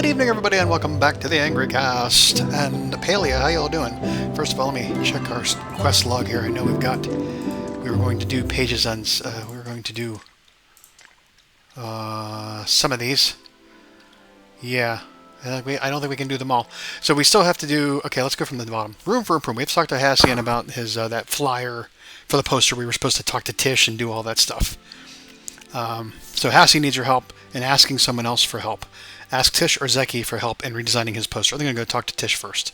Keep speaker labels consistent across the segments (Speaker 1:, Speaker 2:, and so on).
Speaker 1: Good evening, everybody, and welcome back to the Angry Cast. And Palia, how y'all doing? First of all, let me check our quest log here. I know we were going to do pages on, we were going to do some of these. Yeah, I don't think we can do them all. So we still have to do, okay, let's go from the bottom. Room for improvement. We have to talk to Hassian about his, that flyer for the poster. We were supposed to talk to Tish and do all that stuff. So Hassian needs your help in asking someone else for help. Ask Tish or Zeki for help in redesigning his poster. I think I'm going to go talk to Tish first.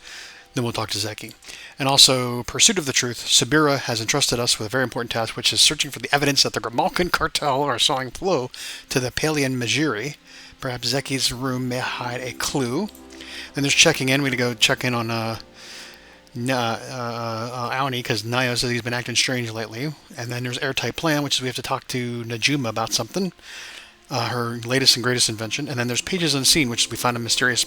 Speaker 1: Then we'll talk to Zeki. And also, Pursuit of the Truth. Sabira has entrusted us with a very important task, which is searching for the evidence that the Grimalkin cartel are sawing flow to the Palian Majiri. Perhaps Zeki's room may hide a clue. Then there's checking in. We need to go check in on Auni, because Nayo says he's been acting strange lately. And then there's Airtight Plan, which is we have to talk to Najuma about something. Her latest and greatest invention. And then there's Pages Unseen, which is we found a mysterious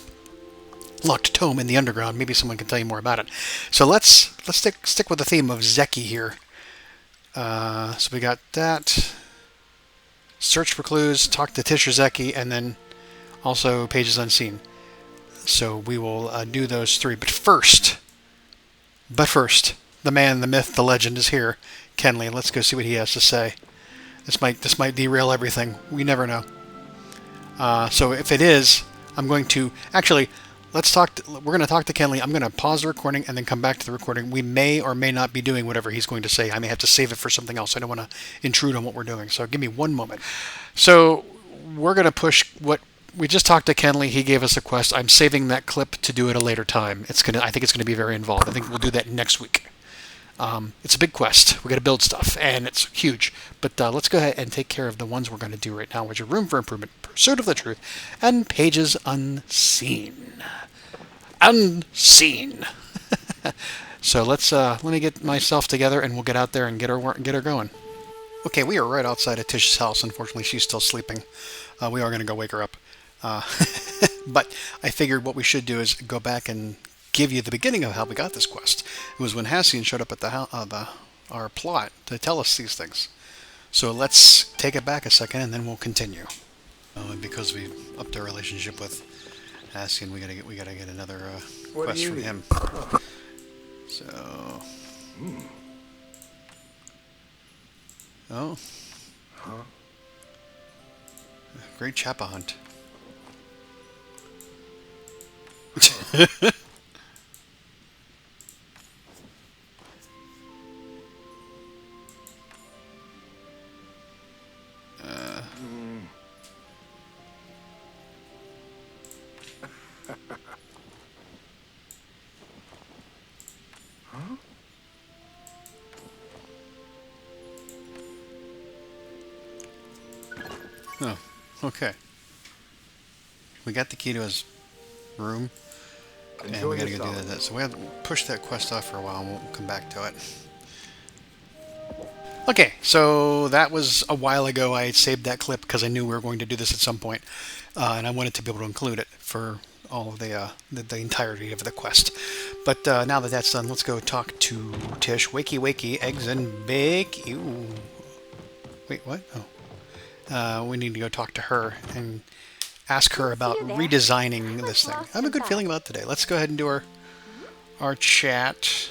Speaker 1: locked tome in the underground. Maybe someone can tell you more about it. So let's stick with the theme of Zeki here. So we got that. Search for clues, talk to Tish or Zeki, and then also Pages Unseen. So we will do those three. But first, the man, the myth, the legend is here. Kenley, let's go see what he has to say. This might derail everything. We never know. So if it is, I'm going to actually we're going to talk to Kenley. I'm going to pause the recording and then come back to the recording. We may or may not be doing whatever he's going to say. I may have to save it for something else. I don't want to intrude on what we're doing. So give me one moment. So we're going to push what we just talked to Kenley. He gave us a quest. I'm saving that clip to do at a later time. I think it's going to be very involved. I think we'll do that next week. It's a big quest. We got to build stuff, and it's huge. But let's go ahead and take care of the ones we're going to do right now, which are Room for Improvement, Pursuit of the Truth, and Pages Unseen. Unseen. So let me get myself together, and we'll get out there and get her going. Okay, we are right outside of Tish's house. Unfortunately, she's still sleeping. We are going to go wake her up. But I figured what we should do is go back and give you the beginning of how we got this quest. It was when Hassian showed up at our plot to tell us these things. So let's take it back a second, and then we'll continue. And because we upped our relationship with Hassian, we gotta get another quest from him. So, oh, great Chappa hunt. Oh, okay. We got the key to his room, and we gotta go do that. So we have to push that quest off for a while, and we'll come back to it. Okay, so that was a while ago. I saved that clip because I knew we were going to do this at some point, and I wanted to be able to include it for all of the entirety of the quest. But now that that's done, let's go talk to Tish. Wakey, wakey, eggs and bake. Ew. Wait, what? Oh. We need to go talk to her and ask her about redesigning this thing. I have a good feeling about today. Let's go ahead and do our chat.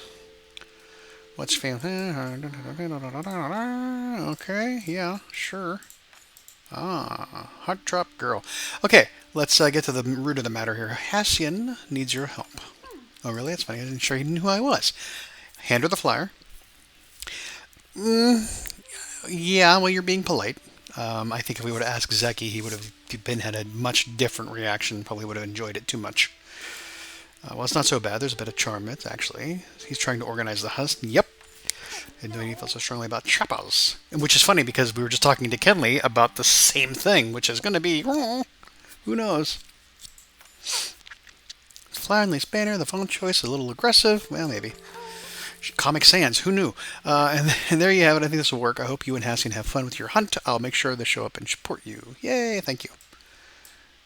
Speaker 1: What's family? Okay, yeah, sure. Hot drop girl. Okay, let's get to the root of the matter here. Hassian needs your help. Oh, really? That's funny. I didn't sure he knew who I was. Hand her the flyer. Yeah, well, you're being polite. I think if we would have asked Zeki, he would have had a much different reaction. Probably would have enjoyed it too much. Well, it's not so bad. There's a bit of charm in it, actually. He's trying to organize the hunt. Yep. And doing he felt so strongly about chappas. Which is funny because we were just talking to Kenley about the same thing, which is going to be, who knows? Flower and lace banner, the font choice, a little aggressive. Well, maybe. Comic Sans, who knew? And there you have it. I think this will work. I hope you and Hassian have fun with your hunt. I'll make sure they show up and support you. Yay, thank you.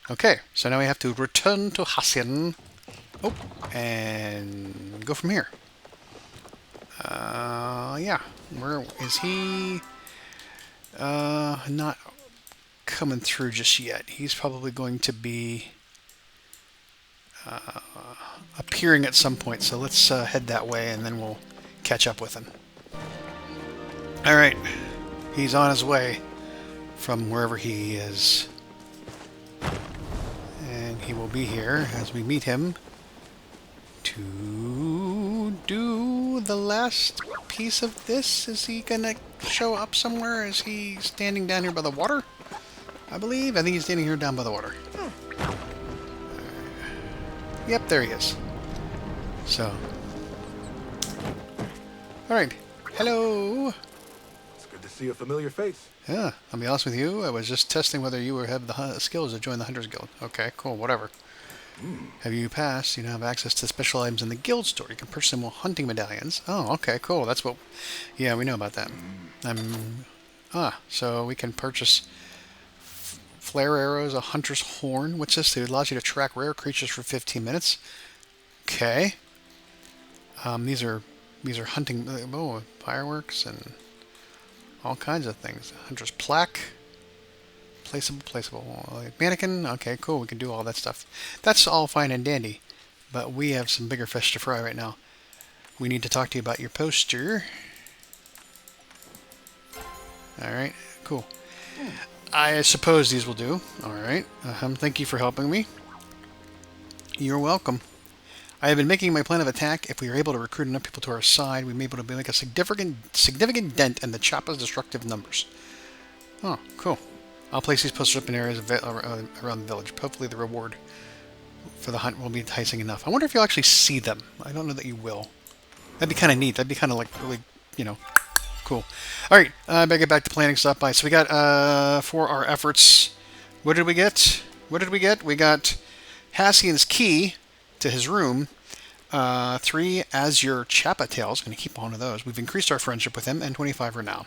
Speaker 1: Okay, so now we have to return to Hassian. Oh, and go from here. Yeah. Where is he? Not coming through just yet. He's probably going to be appearing at some point. So let's head that way, and then we'll catch up with him. All right, he's on his way from wherever he is, and he will be here as we meet him to do the last piece of this. Is he gonna show up somewhere? Is he standing down here by the water? I think he's standing here down by the water. Yep, there he is. So, alright. Hello!
Speaker 2: It's good to see a familiar face.
Speaker 1: Yeah, I'll be honest with you, I was just testing whether you have the skills to join the Hunters Guild. Okay, cool, whatever. Have you passed? You now have access to special items in the guild store. You can purchase them with hunting medallions. Oh, okay, cool. That's what... Yeah, we know about that. So we can purchase flare arrows, a hunter's horn. What's this? It allows you to track rare creatures for 15 minutes. Okay. These are hunting... Oh, fireworks and all kinds of things. Hunter's plaque. Placeable. Mannequin. Okay, cool. We can do all that stuff. That's all fine and dandy. But we have some bigger fish to fry right now. We need to talk to you about your poster. Alright, cool. I suppose these will do. Alright. Thank you for helping me. You're welcome. I have been making my plan of attack. If we are able to recruit enough people to our side, we may be able to make a significant dent in the Choppa's destructive numbers. Oh, cool. I'll place these posters up in areas around the village. Hopefully the reward for the hunt will be enticing enough. I wonder if you'll actually see them. I don't know that you will. That'd be kind of neat. That'd be kind of like really, cool. Alright, I better get back to planning stuff. So we got, for our efforts, what did we get? We got Hassian's key to his room. 3 Azure Chappa tails. Going to keep one of those. We've increased our friendship with him, and 25 for now.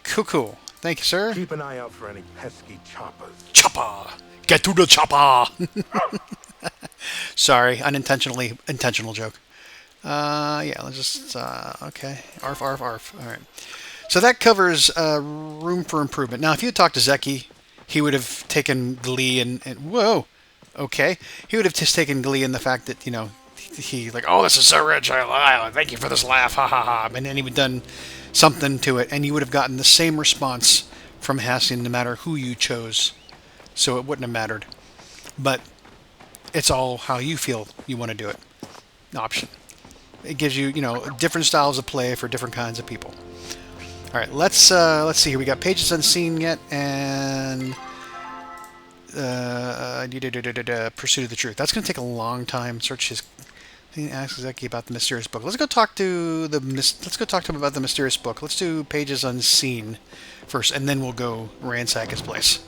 Speaker 1: Cool. Thank you, sir.
Speaker 2: Keep an eye out for any pesky choppers.
Speaker 1: Choppa! Get to the chopper! Sorry, intentional joke. Yeah, let's just, okay. Arf. Alright. So that covers room for improvement. Now, if you had talked to Zeki, he would have taken glee and whoa! Okay. He would have just taken glee in the fact that, he like, oh, this is so rich, I thank you for this laugh, ha ha ha. And then he would have done something to it, and you would have gotten the same response from Hassian no matter who you chose. So it wouldn't have mattered. But it's all how you feel you want to do it. Option. It gives you, different styles of play for different kinds of people. All right, let's see here. We got pages unseen yet, and Pursuit of the Truth. That's going to take a long time. Search his. Ask Zeki about the mysterious book. Let's go talk to him about the mysterious book. Let's do pages unseen first, and then we'll go ransack his place.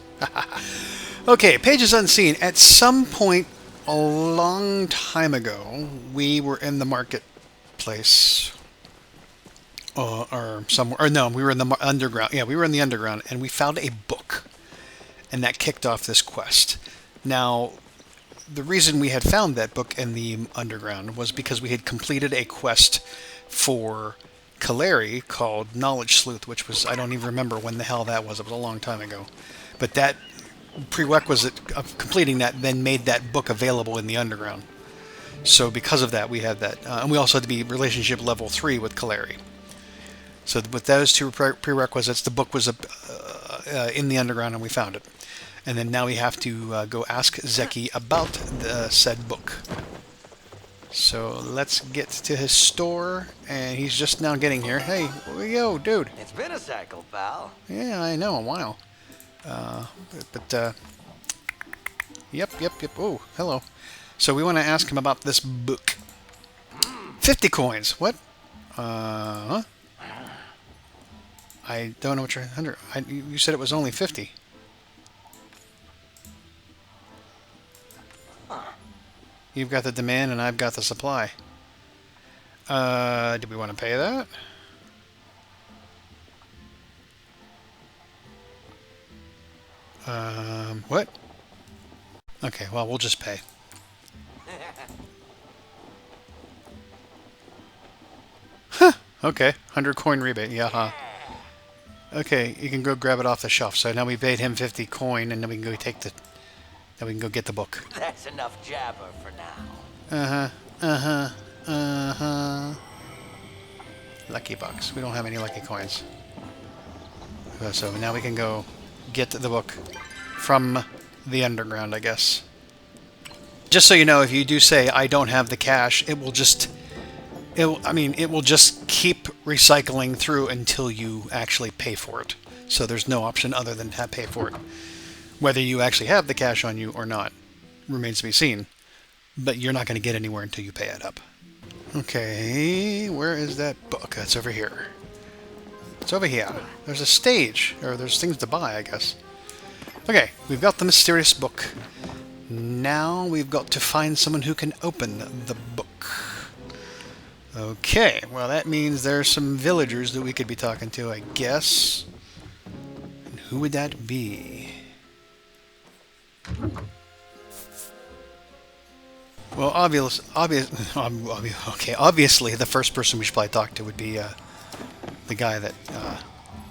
Speaker 1: Okay, pages unseen. At some point a long time ago, we were in the marketplace, or somewhere. Or no, we were in the underground. Yeah, we were in the underground, and we found a book, and that kicked off this quest. Now, the reason we had found that book in the underground was because we had completed a quest for Caleri called Knowledge Sleuth, which was, I don't even remember when the hell that was. It was a long time ago. But that prerequisite of completing that then made that book available in the underground. So because of that, we had that. And we also had to be relationship level 3 with Caleri. So with those two prerequisites, the book was in the underground, and we found it. And then now we have to go ask Zeki about the said book. So let's get to his store, and he's just now getting here. Hey, yo, dude.
Speaker 3: It's been a cycle, pal.
Speaker 1: Yeah, I know, a while. Yep. Oh, hello. So we want to ask him about this book. 50 coins. What? Huh? I don't know what you're under. You said it was only 50. You've got the demand and I've got the supply. Do we want to pay that? What? Okay, well, we'll just pay. Huh, okay, 100 coin rebate, yeah, huh. Okay, you can go grab it off the shelf. So now we paid him 50 coin, and then we can go get the book.
Speaker 3: That That's enough jabber for now.
Speaker 1: Uh-huh. Uh-huh. Uh-huh. Lucky bucks. We don't have any lucky coins. So now we can go get the book from the underground, I guess. Just so you know, if you do say, I don't have the cash, it will just... it will just keep recycling through until you actually pay for it. So there's no option other than to pay for it. Whether you actually have the cash on you or not remains to be seen. But you're not going to get anywhere until you pay it up. Okay, where is that book? That's over here. It's over here. There's a stage, or there's things to buy, I guess. Okay, we've got the mysterious book. Now we've got to find someone who can open the book. Okay, well that means there's some villagers that we could be talking to, I guess. And who would that be? Well, obviously the first person we should probably talk to would be the guy that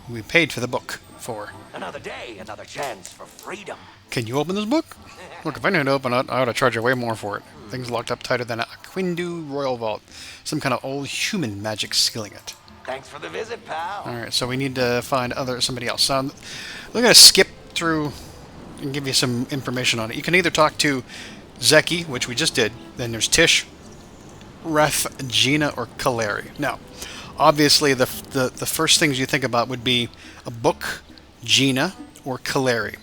Speaker 1: we paid for the book for.
Speaker 3: Another day, another chance for freedom.
Speaker 1: Can you open this book? Look, if I knew how to open it, I ought to charge you way more for it. Things locked up tighter than a Quindu royal vault. Some kind of old human magic sealing it.
Speaker 3: Thanks for the visit, pal.
Speaker 1: Alright, so we need to find somebody else. We're going to skip through and give you some information on it. You can either talk to Zeki, which we just did. Then there's Tish, Ref, Gina, or Caleri. Now, obviously, the first things you think about would be a book, Gina, or Caleri.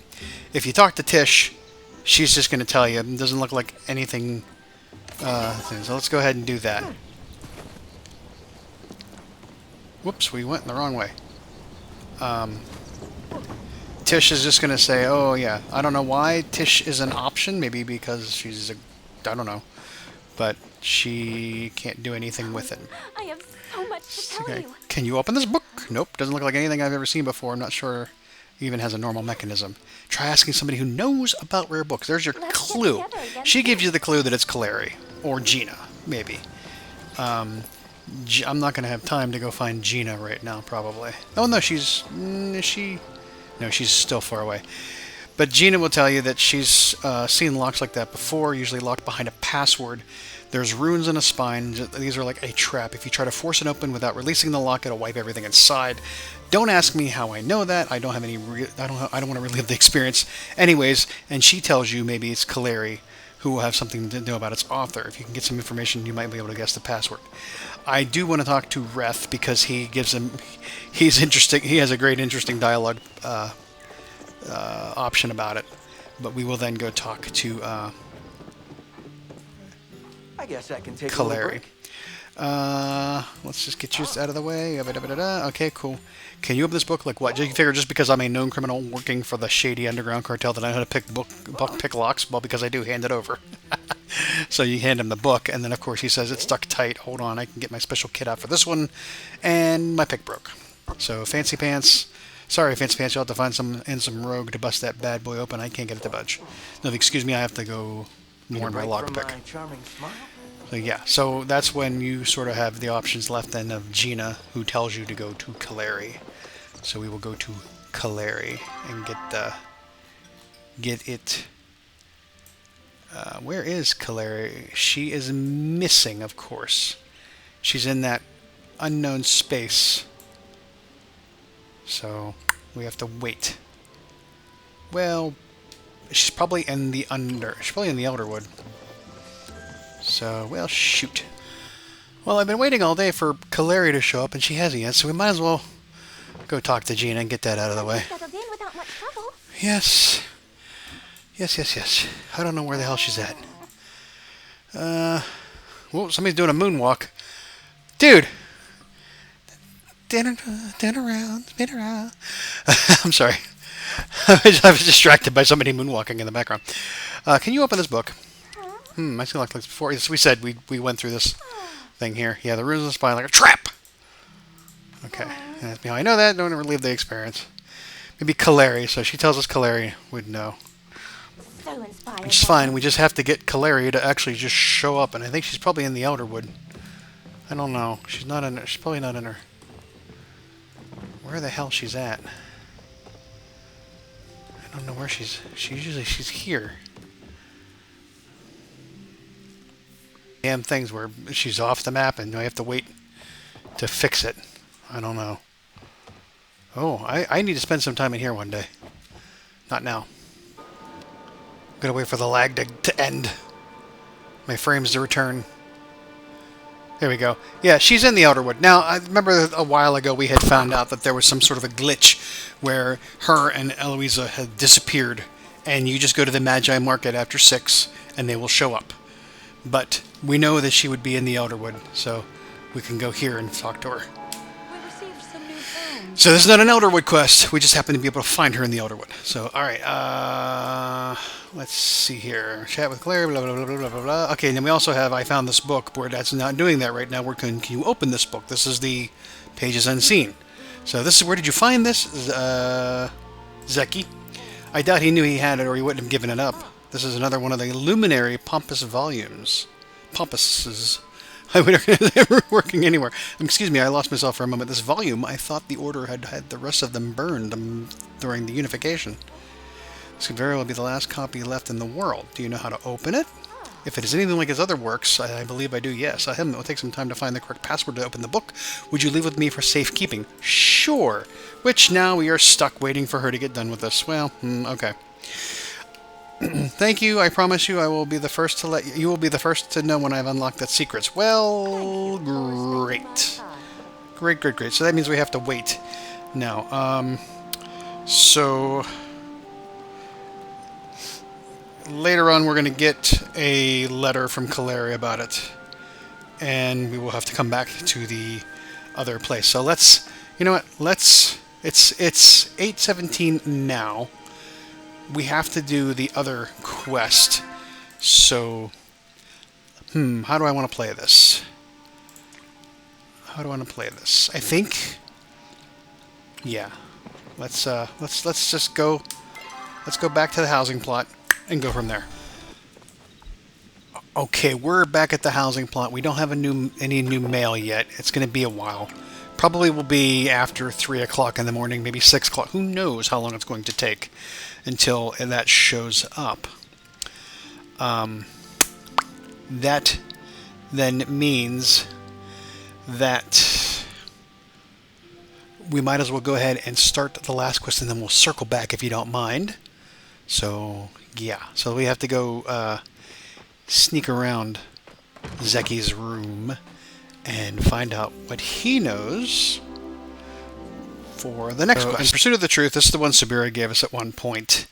Speaker 1: If you talk to Tish, she's just going to tell you. It doesn't look like anything. So let's go ahead and do that. Whoops, we went the wrong way. Tish is just going to say, oh yeah, I don't know why Tish is an option. Maybe because she's I don't know. But she can't do anything with it.
Speaker 4: I have so much to tell
Speaker 1: Okay.
Speaker 4: you.
Speaker 1: Can you open this book? Nope, doesn't look like anything I've ever seen before. I'm not sure it even has a normal mechanism. Try asking somebody who knows about rare books. There's your
Speaker 4: Let's get
Speaker 1: clue.
Speaker 4: together again
Speaker 1: She
Speaker 4: soon.
Speaker 1: gives you the clue that it's Caleri. Or Gina, maybe. I'm not going to have time to go find Gina right now, probably. Oh, no, is she... No, she's still far away. But Gina will tell you that she's seen locks like that before, usually locked behind a password. There's runes in a spine. These are like a trap. If you try to force it open without releasing the lock, it'll wipe everything inside. Don't ask me how I know that. I don't have any. I don't want to relive the experience. Anyways, and she tells you maybe it's Caleri who will have something to know about its author. If you can get some information, you might be able to guess the password. I do want to talk to Ref because he's interesting. He has a great, interesting dialogue option about it. But we will then go talk to
Speaker 3: I guess I can take a
Speaker 1: Caleri.
Speaker 3: break.
Speaker 1: Let's just get you out of the way. Okay, cool. Can you open this book? Like what? You figure just because I'm a known criminal working for the shady underground cartel that I know how to pick locks? Well, because I do, hand it over. So you hand him the book, and then of course he says it's stuck tight. Hold on, I can get my special kit out for this one, and my pick broke. So Fancy Pants. Sorry, Fancy Pants, you'll have to find some rogue to bust that bad boy open. I can't get it to budge. No, excuse me, I have to go warn my lockpick.
Speaker 3: My charming smile.
Speaker 1: So yeah, so that's when you sort of have the options left then of Gina, who tells you to go to Caleri. So we will go to Caleri and get it. Where is Caleri? She is missing, of course. She's in that unknown space. So we have to wait. Well, she's probably in the Elderwood. So, well, shoot. Well, I've been waiting all day for Caleri to show up, and she hasn't yet, so we might as well go talk to Gina and get that out of the way.
Speaker 4: Settled in without much trouble.
Speaker 1: Yes. Yes. I don't know where the hell she's at. Whoa, somebody's doing a moonwalk. Dude! Spin around. I'm sorry. I was distracted by somebody moonwalking in the background. Can you open this book? I see like this before. As we said, we went through this thing here. Yeah, the runes of the spine like a trap! Okay. That's me. I know that. Don't relive the experience. Maybe Caleri. So she tells us Caleri would know.
Speaker 4: So inspiring.
Speaker 1: Which is fine. We just have to get Caleri to actually just show up. And I think she's probably in the Elderwood. I don't know. She's probably not in her. Where the hell she's at? I don't know where she's... She's here. damn things where she's off the map and I have to wait to fix it. I don't know. Oh, I need to spend some time in here one day. Not now. I'm gonna wait for the lag to end. My frames to return. There we go. Yeah, she's in the Elderwood. Now, I remember a while ago we had found out that there was some sort of a glitch where her and Eloisa had disappeared, and you just go to the Magi Market after 6, and they will show up. But we know that she would be in the Elderwood, so we can go here and talk to her.
Speaker 5: We received some new phones.
Speaker 1: So this is not an Elderwood quest. We just happen to be able to find her in the Elderwood. So, alright, let's see here. Chat with Claire, blah, blah, blah, blah, blah, blah. Okay, and then we also have, I found this book, where that's not doing that right now. Can you open this book? This is the Pages Unseen. So this is, where did you find this? Zeki. I doubt he knew he had it, or he wouldn't have given it up. This is another one of the Luminary Pompous volumes. Pompuses. I would have ever working anywhere. Excuse me, I lost myself for a moment. This volume, I thought the Order had the rest of them burned during the unification. This could very well be the last copy left in the world. Do you know how to open it? If it is anything like his other works, I believe I do, yes. It will take some time to find the correct password to open the book. Would you leave with me for safekeeping? Sure. Which now we are stuck waiting for her to get done with this. Well, okay. Thank you. I promise you I will be the first to let you will be the first to know when I've unlocked that secrets. Well, great. Great. So that means we have to wait. Now, so later on we're going to get a letter from Caleri about it. And we will have to come back to the other place. So let's, you know what? It's 8:17 now. We have to do the other quest. So, how do I want to play this? I think, yeah. Let's just go. Let's go back to the housing plot and go from there. Okay, we're back at the housing plot. We don't have any new mail yet. It's going to be a while. Probably will be after 3 o'clock in the morning, maybe 6 o'clock. Who knows how long it's going to take until that shows up. That then means that we might as well go ahead and start the last quest, and then we'll circle back if you don't mind. So, yeah. So we have to go sneak around Zeki's room and find out what he knows for the next quest. In Pursuit of the Truth, this is the one Sabira gave us at one point.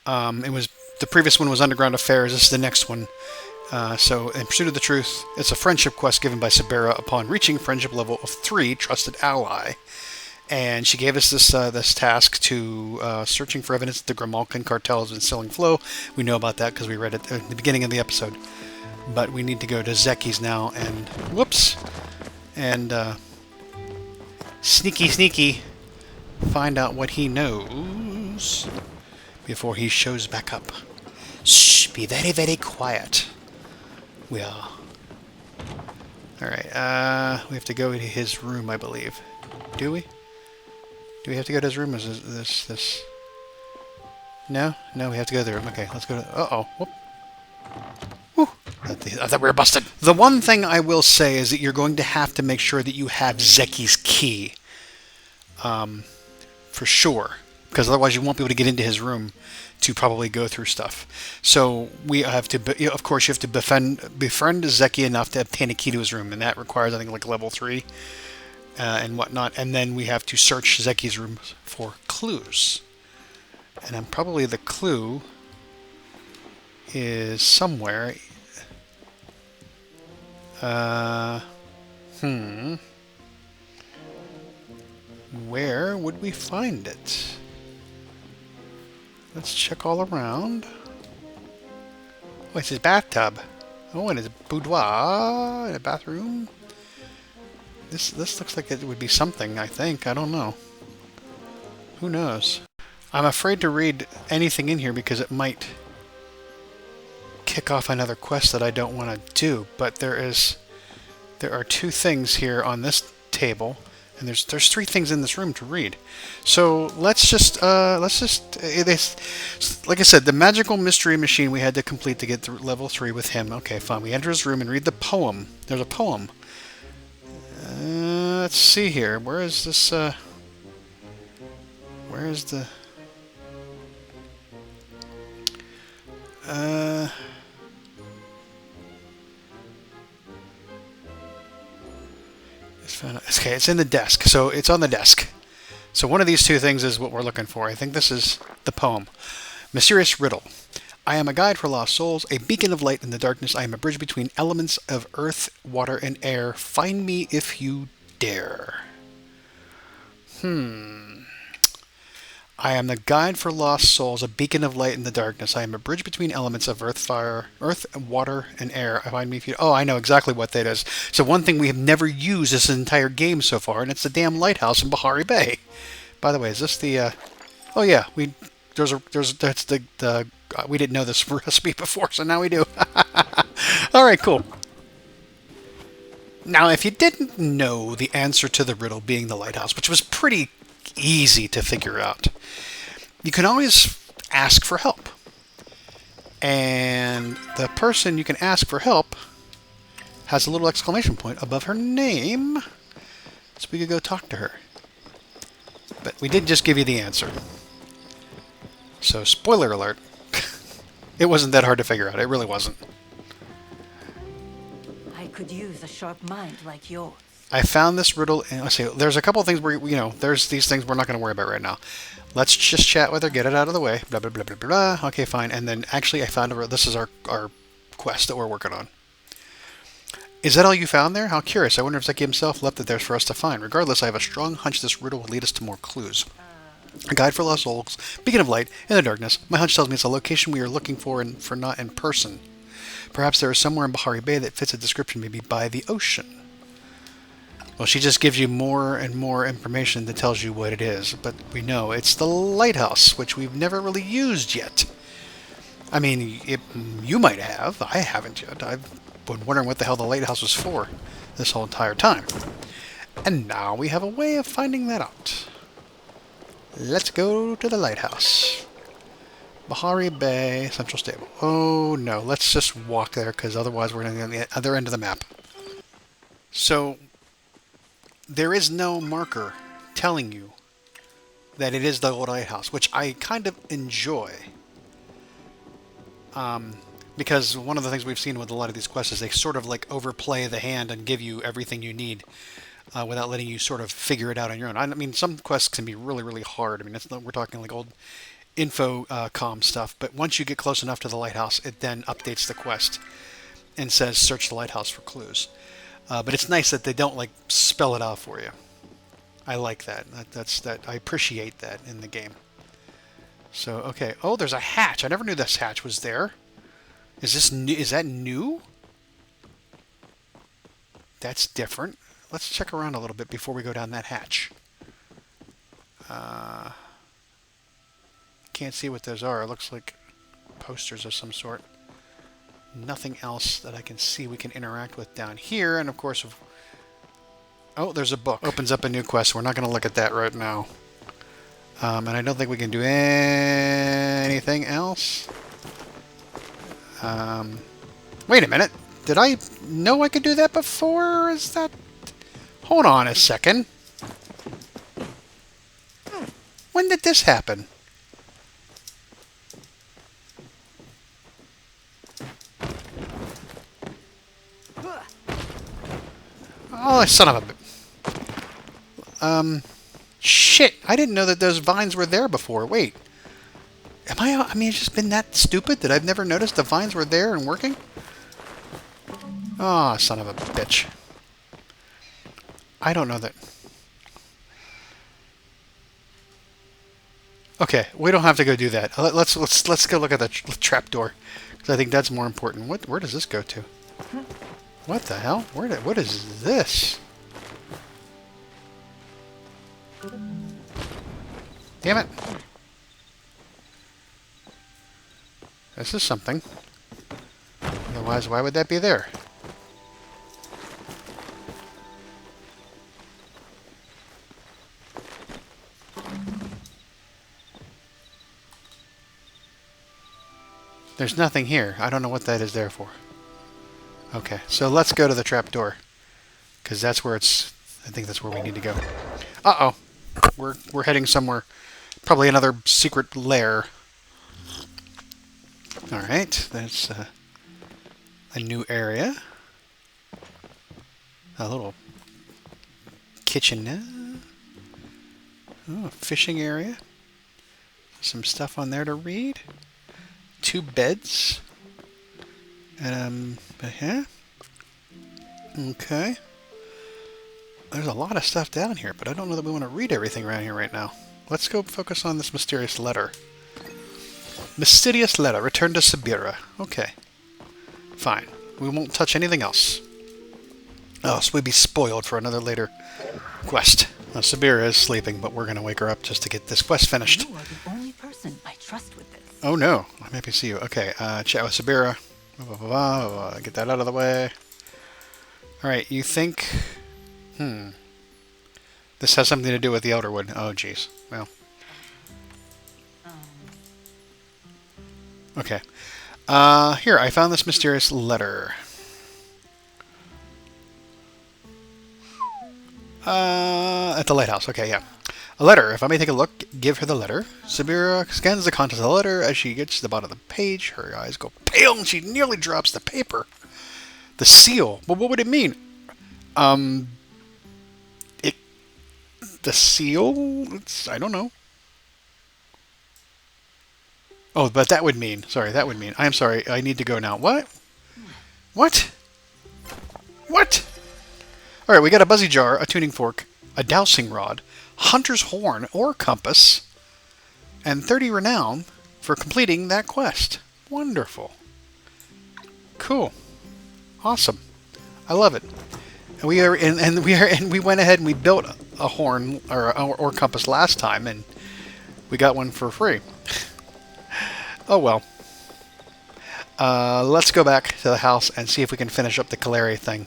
Speaker 1: It was the previous one was Underground Affairs. This is the next one. So, in Pursuit of the Truth, it's a friendship quest given by Sabira upon reaching friendship level of 3, Trusted Ally. And she gave us this task to searching for evidence that the Grimalkin cartel has been selling flow. We know about that because we read it at the beginning of the episode. But we need to go to Zeki's now and sneaky find out what he knows before he shows back up. Shh, be very, very quiet. We are. Alright, we have to go to his room, I believe. Do we? Do we have to go to his room? Or is this? No? No, we have to go to the room. Okay, let's go to... Uh-oh. Whoop. Whew. I thought we were busted. The one thing I will say is that you're going to have to make sure that you have Zeki's key. For sure. Because otherwise you won't be able to get into his room to probably go through stuff. So we have to... of course, you have to befriend Zeki enough to obtain a key to his room. And that requires, I think, like level 3. And whatnot. And then we have to search Zeki's room for clues. And probably the clue is somewhere... Where would we find it? Let's check all around. Oh, it's his bathtub. Oh, and his boudoir and a bathroom. This looks like it would be something, I think. I don't know. Who knows? I'm afraid to read anything in here because it might kick off another quest that I don't want to do. But there are 2 things here on this table, And there's 3 things in this room to read. So let's just like I said, the magical mystery machine we had to complete to get through level 3 with him. Okay, fine. We enter his room and read the poem. There's a poem. Let's see here. Where is this? Where is the? Okay, it's in the desk. So it's on the desk. So one of these 2 things is what we're looking for. I think this is the poem. Mysterious riddle. I am a guide for lost souls, a beacon of light in the darkness. I am a bridge between elements of earth, water, and air. Find me if you dare. I am the guide for lost souls, a beacon of light in the darkness. I am a bridge between elements of earth, water, and air. Find me if you... Oh, I know exactly what that is. So one thing we have never used this entire game so far, and it's the damn lighthouse in Bahari Bay. By the way, is this the... Oh yeah, we didn't know this recipe before, so now we do. All right, cool. Now, if you didn't know the answer to the riddle being the lighthouse, which was pretty easy to figure out, you can always ask for help. And the person you can ask for help has a little exclamation point above her name, so we could go talk to her. But we did just give you the answer. So, spoiler alert, it wasn't that hard to figure out. It really wasn't.
Speaker 5: I could use a sharp mind like yours.
Speaker 1: I found this riddle, and let's see, there's a couple of things where, there's these things we're not going to worry about right now. Let's just chat with her, get it out of the way, blah, blah, blah, blah, blah. Okay, fine. And then, actually, I found this is our quest that we're working on. Is that all you found there? How curious. I wonder if Zeki himself left it there for us to find. Regardless, I have a strong hunch this riddle will lead us to more clues. A guide for lost souls, beacon of light in the darkness. My hunch tells me it's a location we are looking for not in person. Perhaps there is somewhere in Bahari Bay that fits a description, maybe by the ocean. Well, she just gives you more and more information that tells you what it is, but we know it's the lighthouse, which we've never really used yet. I mean, you might have. I haven't yet. I've been wondering what the hell the lighthouse was for this whole entire time. And now we have a way of finding that out. Let's go to the lighthouse. Bahari Bay, Central Stable. Oh no, let's just walk there, because otherwise we're going to be on the other end of the map. So, there is no marker telling you that it is the lighthouse, which I kind of enjoy. Because one of the things we've seen with a lot of these quests is they sort of like overplay the hand and give you everything you need without letting you sort of figure it out on your own. I mean, some quests can be really, really hard. I mean, we're talking like old infocom stuff, but once you get close enough to the lighthouse, it then updates the quest and says search the lighthouse for clues. But it's nice that they don't like spell it out for you. I like that. I appreciate that in the game. So okay. Oh, there's a hatch. I never knew this hatch was there. Is this new? Is that new? That's different. Let's check around a little bit before we go down that hatch. Can't see what those are. It looks like posters of some sort. Nothing else that I can see we can interact with down here. And of course, oh, there's a book. Opens up a new quest. We're not going to look at that right now. And I don't think we can do anything else. Wait a minute. Did I know I could do that before? Or is that... Hold on a second. When did this happen? Oh, son of a... Shit, I didn't know that those vines were there before. Wait. I mean, it's just been that stupid that I've never noticed the vines were there and working? Oh, son of a bitch. I don't know that... Okay, we don't have to go do that. Let's go look at the trapdoor, because I think that's more important. Where does this go to? What the hell? What is this? Damn it! This is something. Otherwise, why would that be there? There's nothing here. I don't know what that is there for. Okay, so let's go to the trap door. Because that's where it's... I think that's where we need to go. Uh-oh. We're heading somewhere. Probably another secret lair. Alright, that's a new area. A little kitchen. Oh, fishing area. Some stuff on there to read. 2 beds. Yeah. Okay. There's a lot of stuff down here, but I don't know that we want to read everything around here right now. Let's go focus on this mysterious letter. Mysterious letter. Return to Sibira. Okay. Fine. We won't touch anything else. Oh, so we'd be spoiled for another later quest. Now, Sibira is sleeping, but we're going to wake her up just to get this quest finished.
Speaker 5: You are the only person I trust with this.
Speaker 1: Oh, no. I'm happy to see you. Okay, chat with Sibira. Get that out of the way. Alright, you think... This has something to do with the Elderwood. Oh, jeez. Well. Okay. Here, I found this mysterious letter. At the lighthouse. Okay, yeah. A letter. If I may take a look, give her the letter. Sibira scans the contents of the letter. As she gets to the bottom of the page, her eyes go pale and she nearly drops the paper. The seal. Well, what would it mean? The seal? I don't know. Oh, but that would mean... Sorry, that would mean... I am sorry, I need to go now. What? What? What? Alright, we got a buzzy jar, a tuning fork, a dowsing rod, hunter's horn or compass, and 30 renown for completing that quest. Wonderful. Cool. Awesome. I love it. And we went ahead and we built a horn or compass last time, and we got one for free. Oh well. Let's go back to the house and see if we can finish up the Caleri thing.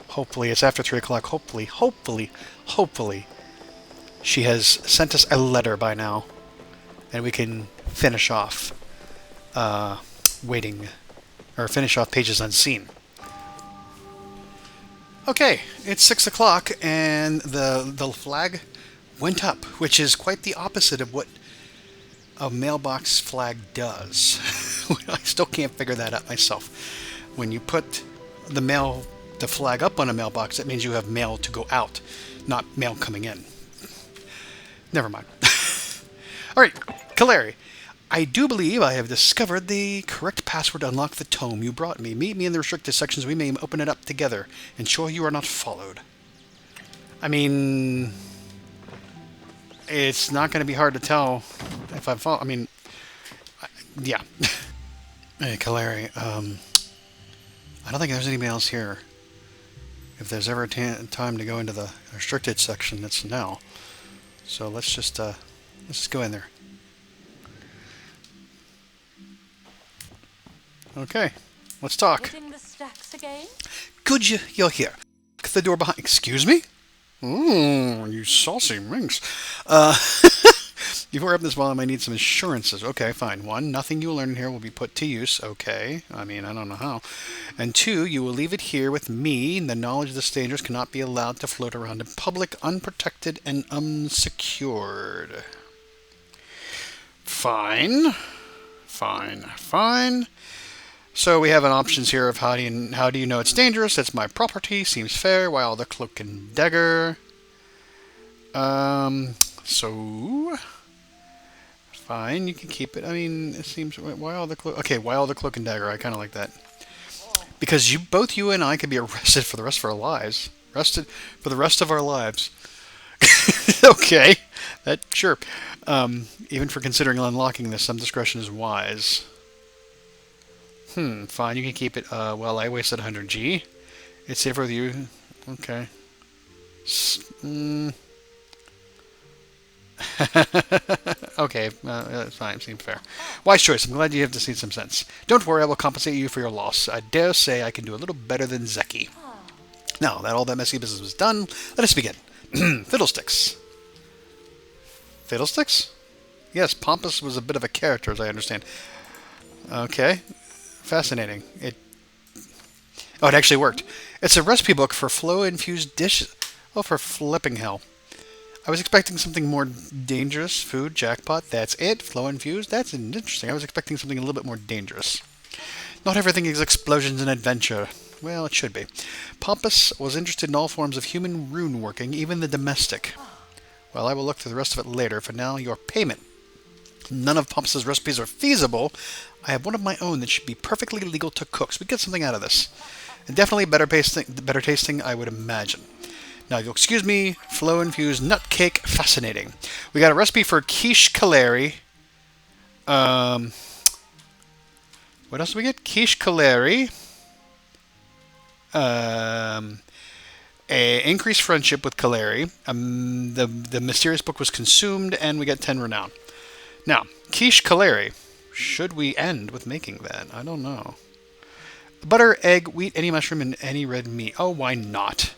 Speaker 1: Hopefully, it's after 3 o'clock. Hopefully, she has sent us a letter by now, and we can finish off finish off Pages Unseen. Okay, it's 6 o'clock, and the flag went up, which is quite the opposite of what a mailbox flag does. I still can't figure that out myself. When you put the flag up on a mailbox, it means you have mail to go out, not mail coming in. Never mind. Alright, Caleri. I do believe I have discovered the correct password to unlock the tome you brought me. Meet me in the restricted sections. We may open it up together. Ensure you are not followed. I mean... It's not going to be hard to tell if I follow... I mean... Yeah. Hey, Caleri. I don't think there's anybody else here. If there's ever a time to go into the restricted section, it's now. So let's just go in there. Okay, let's talk.
Speaker 4: Hitting the stacks again?
Speaker 1: Good you're here. Look the door behind. Excuse me? You saucy minx. Before I open this volume, I need some assurances. Okay, fine. 1, nothing you learn here will be put to use. Okay. I mean, I don't know how. And 2, you will leave it here with me. The knowledge of the strangers cannot be allowed to float around in public, unprotected and unsecured. Fine. So we have an options here of how do you know it's dangerous? It's my property. Seems fair. While the cloak and dagger. So fine, you can keep it. I mean, it seems while the cloak. Okay, while the cloak and dagger. I kind of like that because both you and I could be arrested for the rest of our lives. Arrested for the rest of our lives. Okay, sure. Even for considering unlocking this, some discretion is wise. Fine, you can keep it. Well, I wasted 100G. It's safer with you. Okay. Okay, that's fine. Seems fair. Wise choice. I'm glad you have to see some sense. Don't worry, I will compensate you for your loss. I dare say I can do a little better than Zeki. Now that all that messy business was done, let us begin. Fiddlesticks. Fiddlesticks? Yes, Pompous was a bit of a character, as I understand. Okay. Fascinating. Oh, it actually worked. It's a recipe book for flow-infused dishes. Oh, for flipping hell. I was expecting something more dangerous. Food, jackpot, that's it. Flow-infused, that's interesting. I was expecting something a little bit more dangerous. Not everything is explosions and adventure. Well, it should be. Pompous was interested in all forms of human rune working, even the domestic. Well, I will look through the rest of it later. For now, your payment. None of Pompous' recipes are feasible. I have one of my own that should be perfectly legal to cook, so we get something out of this. And definitely better tasting, I would imagine. Now, if you'll excuse me, flow-infused nut cake, fascinating. We got a recipe for Quiche Caleri. What else do we get? Quiche Caleri. A increased friendship with Caleri. The mysterious book was consumed, and we get 10 renown. Now, Quiche Caleri. Should we end with making that? I don't know. Butter, egg, wheat, any mushroom, and any red meat. Oh, why not?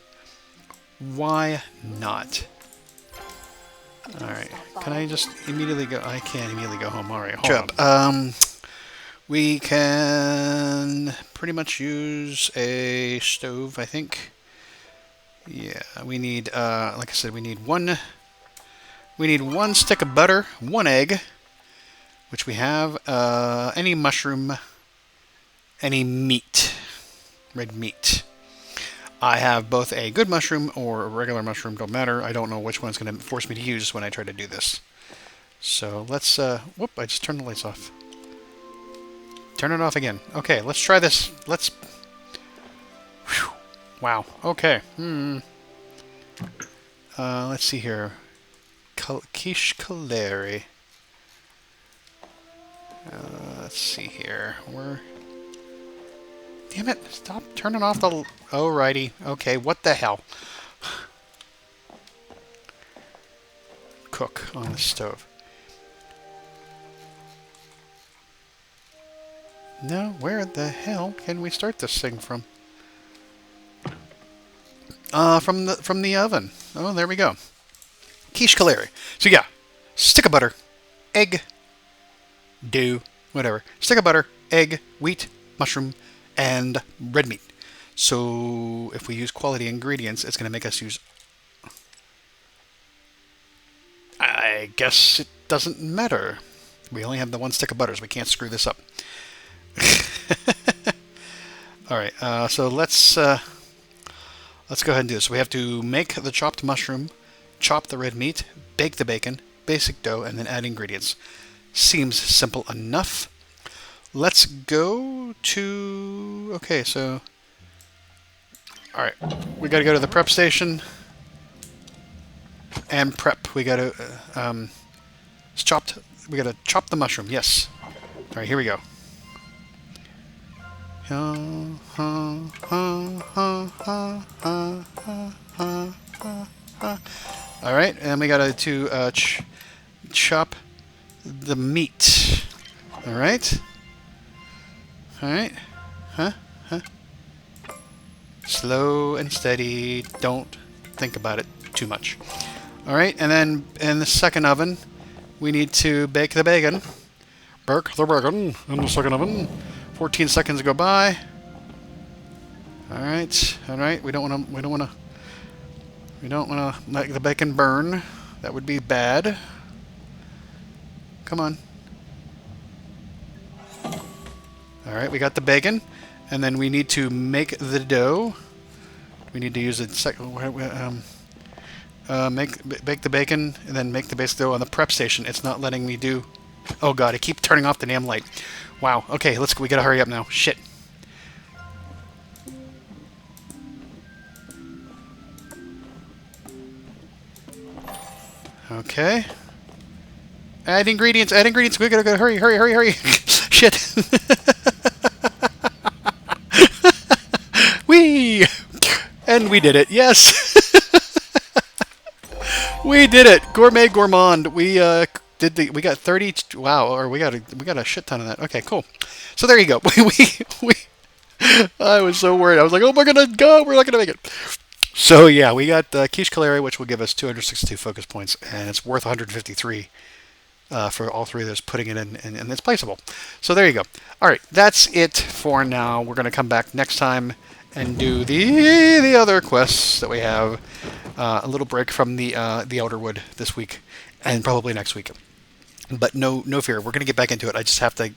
Speaker 1: Why not? Alright. Can I just immediately go? I can't immediately go home. Alright, hold on. We can pretty much use a stove, I think. Yeah, we need, like I said, we need one stick of butter, one egg, which we have, any mushroom, any meat, red meat. I have both a good mushroom or a regular mushroom, don't matter. I don't know which one's going to force me to use when I try to do this. So let's, whoop, I just turned the lights off. Turn it off again. Okay, let's try this. Let's, whew, wow, okay. Let's see here. Quiche Caleri. Let's see here. Damn it! Stop turning off the. Alrighty. Okay. What the hell? Cook on the stove. No. Where the hell can we start this thing from? From the oven. Oh, there we go. Quiche Caleri. So yeah, stick of butter, egg, dough, whatever. Stick of butter, egg, wheat, mushroom, and red meat. So if we use quality ingredients, it's going to make us use... I guess it doesn't matter. We only have the one stick of butter, so we can't screw this up. Alright, so let's go ahead and do this. We have to make the chopped mushroom, chop the red meat, bake the bacon, basic dough, and then add ingredients. Seems simple enough. Let's go to... Okay, so... Alright, we gotta go to the prep station. And prep. We gotta... it's chopped... We gotta chop the mushroom, yes. Alright, here we go. Alright, and we gotta chop the meat. Alright. Alright. Huh? Slow and steady. Don't think about it too much. Alright, and then in the second oven, we need to bake the bacon. Bake the bacon in the second oven. 14 seconds go by. Alright. We don't wanna make the bacon burn. That would be bad. Come on. Alright, we got the bacon. And then we need to make the dough. We need to use a second... bake the bacon, and then make the basic dough on the prep station. It's not letting me do... Oh god, I keep turning off the damn light. Wow, okay, we gotta hurry up now. Shit. Okay. Add ingredients, we gotta go, hurry. Shit. Whee! And we did it, yes! We did it! Gourmet Gourmand. We got 30, wow, or we got a shit ton of that. Okay, cool. So there you go. I was so worried. I was like, oh my god, we're not gonna make it. So yeah, we got Quiche Caleri, which will give us 262 focus points, and it's worth 153 for all three of those, putting it in, and it's placeable. So there you go. All right, that's it for now. We're going to come back next time and do the other quests that we have. A little break from the Elderwood this week, and probably next week. But no fear, we're going to get back into it. I just have to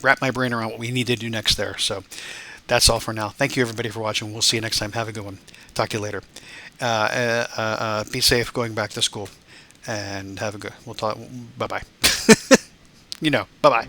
Speaker 1: wrap my brain around what we need to do next there. So that's all for now. Thank you everybody for watching. We'll see you next time. Have a good one. Talk to you later. Be safe going back to school, and have a good. We'll talk. Bye bye. Bye bye.